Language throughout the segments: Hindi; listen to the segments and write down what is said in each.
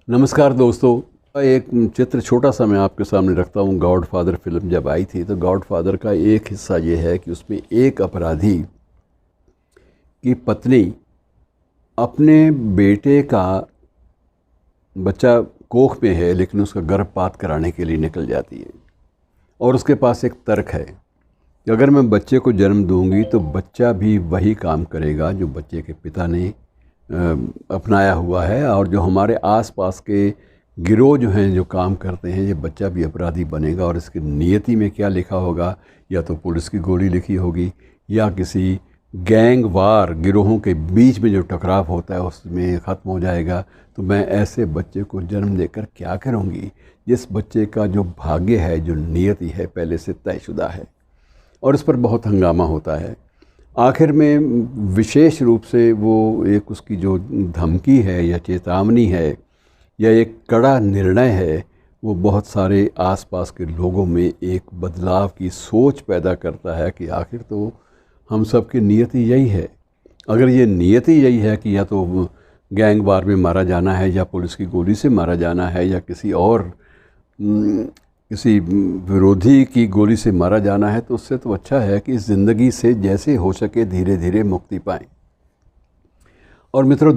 नमस्कार दोस्तों। एक चित्र छोटा सा मैं आपके सामने रखता हूँ। गॉडफादर फिल्म जब आई थी तो गॉडफादर का एक हिस्सा ये है कि उसमें एक अपराधी की पत्नी अपने बेटे का बच्चा कोख में है लेकिन उसका गर्भपात कराने के लिए निकल जाती है और उसके पास एक तर्क है कि अगर मैं बच्चे को जन्म दूंगी तो बच्चा भी वही काम करेगा जो बच्चे के पिता ने अपनाया हुआ है, और जो हमारे आसपास के गिरोह जो हैं जो काम करते हैं, ये बच्चा भी अपराधी बनेगा। और इसकी नियति में क्या लिखा होगा, या तो पुलिस की गोली लिखी होगी या किसी गैंग वार गिरोहों के बीच में जो टकराव होता है उसमें ख़त्म हो जाएगा। तो मैं ऐसे बच्चे को जन्म देकर क्या करूँगी जिस बच्चे का जो भाग्य है, जो नियति है, पहले से तयशुदा है। और इस पर बहुत हंगामा होता है। आखिर में विशेष रूप से वो एक उसकी जो धमकी है या चेतावनी है या एक कड़ा निर्णय है, वो बहुत सारे आसपास के लोगों में एक बदलाव की सोच पैदा करता है कि आखिर तो हम सब की नियति यही है। अगर ये नियति यही है कि या तो गैंग वार में मारा जाना है या पुलिस की गोली से मारा जाना है या किसी विरोधी की गोली से मारा जाना है, तो उससे तो अच्छा है कि ज़िंदगी से जैसे हो सके धीरे धीरे मुक्ति पाएं। और मित्रों,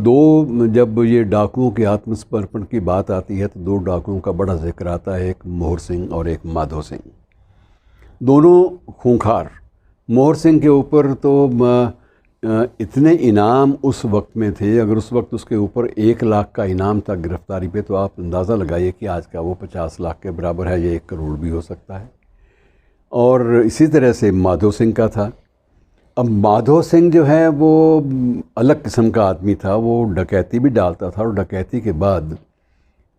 जब ये डाकुओं के आत्मसमर्पण की बात आती है तो दो डाकुओं का बड़ा जिक्र आता है, एक मोहर सिंह और एक माधो सिंह। दोनों खूंखार। मोहर सिंह के ऊपर तो इतने इनाम उस वक्त में थे, अगर उस वक्त उसके ऊपर 1 लाख का इनाम था गिरफ्तारी पे, तो आप अंदाज़ा लगाइए कि आज का वो 50 लाख के बराबर है, ये 1 करोड़ भी हो सकता है। और इसी तरह से माधो सिंह का था। अब माधो सिंह जो है वो अलग किस्म का आदमी था। वो डकैती भी डालता था और डकैती के बाद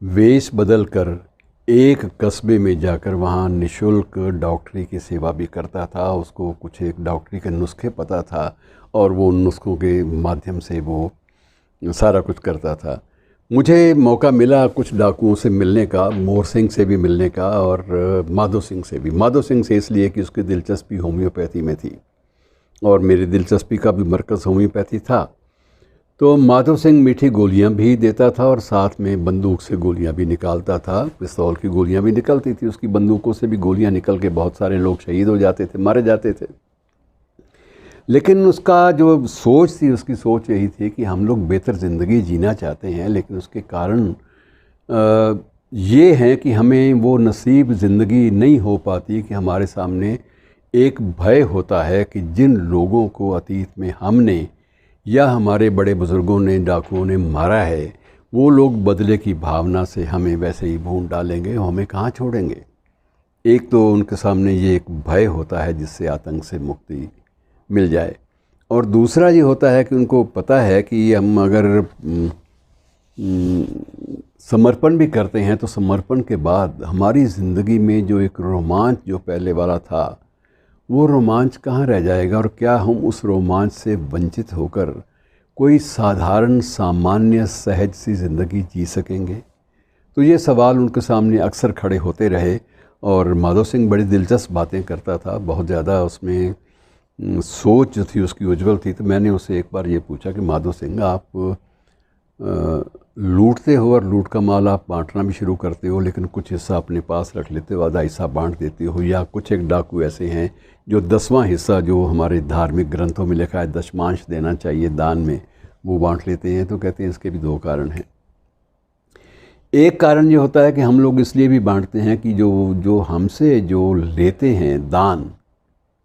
वेश बदल कर एक कस्बे में जाकर वहाँ निशुल्क डॉक्टरी की सेवा भी करता था। उसको कुछ एक डॉक्टरी के नुस्खे पता था और वो उन नुस्खों के माध्यम से वो सारा कुछ करता था। मुझे मौका मिला कुछ डाकुओं से मिलने का, मोहर सिंह से भी मिलने का और माधो सिंह से भी। माधो सिंह से इसलिए कि उसकी दिलचस्पी होम्योपैथी में थी और मेरी दिलचस्पी का भी मरकज़ होम्योपैथी था। तो माधव सिंह मीठी गोलियां भी देता था और साथ में बंदूक से गोलियां भी निकालता था। पिस्तौल की गोलियां भी निकलती थी, उसकी बंदूकों से भी गोलियां निकल के बहुत सारे लोग शहीद हो जाते थे, मारे जाते थे। लेकिन उसका जो सोच थी, उसकी सोच यही थी कि हम लोग बेहतर ज़िंदगी जीना चाहते हैं, लेकिन उसके कारण ये है कि हमें वो नसीब ज़िंदगी नहीं हो पाती कि हमारे सामने एक भय होता है कि जिन लोगों को अतीत में हमने या हमारे बड़े बुज़ुर्गों ने, डाकुओं ने मारा है, वो लोग बदले की भावना से हमें वैसे ही भून डालेंगे, हमें कहाँ छोड़ेंगे। एक तो उनके सामने ये एक भय होता है जिससे आतंक से मुक्ति मिल जाए, और दूसरा ये होता है कि उनको पता है कि हम अगर समर्पण भी करते हैं तो समर्पण के बाद हमारी ज़िंदगी में जो एक रोमांच जो पहले वाला था, वो रोमांच कहाँ रह जाएगा, और क्या हम उस रोमांच से वंचित होकर कोई साधारण, सामान्य, सहज सी ज़िंदगी जी सकेंगे। तो ये सवाल उनके सामने अक्सर खड़े होते रहे। और माधो सिंह बड़ी दिलचस्प बातें करता था, बहुत ज़्यादा उसमें सोच जो थी उसकी उज्जवल थी। तो मैंने उससे एक बार ये पूछा कि माधो सिंह, आप लूटते हो और लूट का माल आप बांटना भी शुरू करते हो, लेकिन कुछ हिस्सा अपने पास रख लेते हो, आधा हिस्सा बांट देते हो, या कुछ एक डाकू ऐसे हैं जो 10वां हिस्सा जो हमारे धार्मिक ग्रंथों में लिखा है दशमांश देना चाहिए दान में, वो बांट लेते हैं। तो कहते हैं इसके भी 2 कारण हैं। एक कारण ये होता है कि हम लोग इसलिए भी बांटते हैं कि जो हमसे जो लेते हैं दान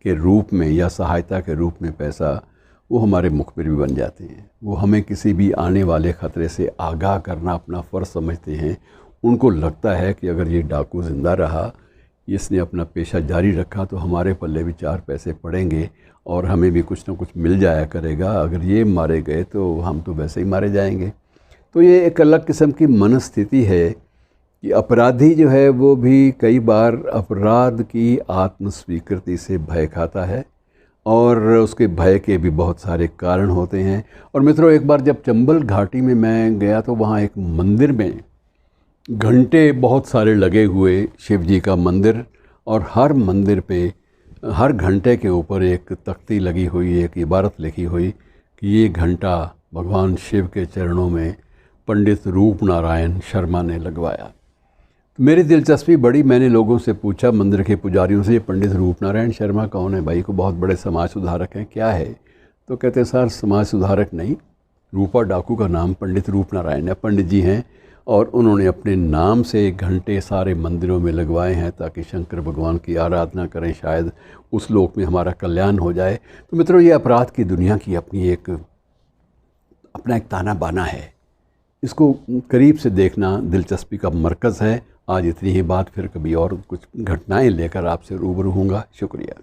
के रूप में या सहायता के रूप में पैसा, वो हमारे मुखबिर भी बन जाते हैं। वो हमें किसी भी आने वाले ख़तरे से आगाह करना अपना फ़र्ज़ समझते हैं। उनको लगता है कि अगर ये डाकू ज़िंदा रहा, इसने अपना पेशा जारी रखा, तो हमारे पल्ले भी 4 पैसे पड़ेंगे और हमें भी कुछ ना कुछ मिल जाया करेगा। अगर ये मारे गए तो हम तो वैसे ही मारे जाएंगे। तो ये एक अलग किस्म की मनस्थिति है कि अपराधी जो है वो भी कई बार अपराध की आत्मस्वीकृति से भय खाता है, और उसके भय के भी बहुत सारे कारण होते हैं। और मित्रों, एक बार जब चंबल घाटी में मैं गया तो वहाँ एक मंदिर में घंटे बहुत सारे लगे हुए, शिव जी का मंदिर, और हर मंदिर पे हर घंटे के ऊपर एक तख्ती लगी हुई, एक इबारत लिखी हुई कि ये घंटा भगवान शिव के चरणों में पंडित रूप नारायण शर्मा ने लगवाया। मेरी दिलचस्पी बढ़ी, मैंने लोगों से पूछा, मंदिर के पुजारियों से, ये पंडित रूप नारायण शर्मा कौन है भाई? को बहुत बड़े समाज सुधारक हैं, क्या है? तो कहते सर समाज सुधारक नहीं, रूपा डाकू का नाम पंडित रूप नारायण है, पंडित जी हैं और उन्होंने अपने नाम से घंटे सारे मंदिरों में लगवाए हैं ताकि शंकर भगवान की आराधना करें, शायद उस लोक में हमारा कल्याण हो जाए। तो मित्रों, ये अपराध की दुनिया की अपना एक ताना बाना है, इसको करीब से देखना दिलचस्पी का मरकज़ है। आज इतनी ही बात, फिर कभी और कुछ घटनाएं लेकर आपसे रूबरू होऊंगा। शुक्रिया।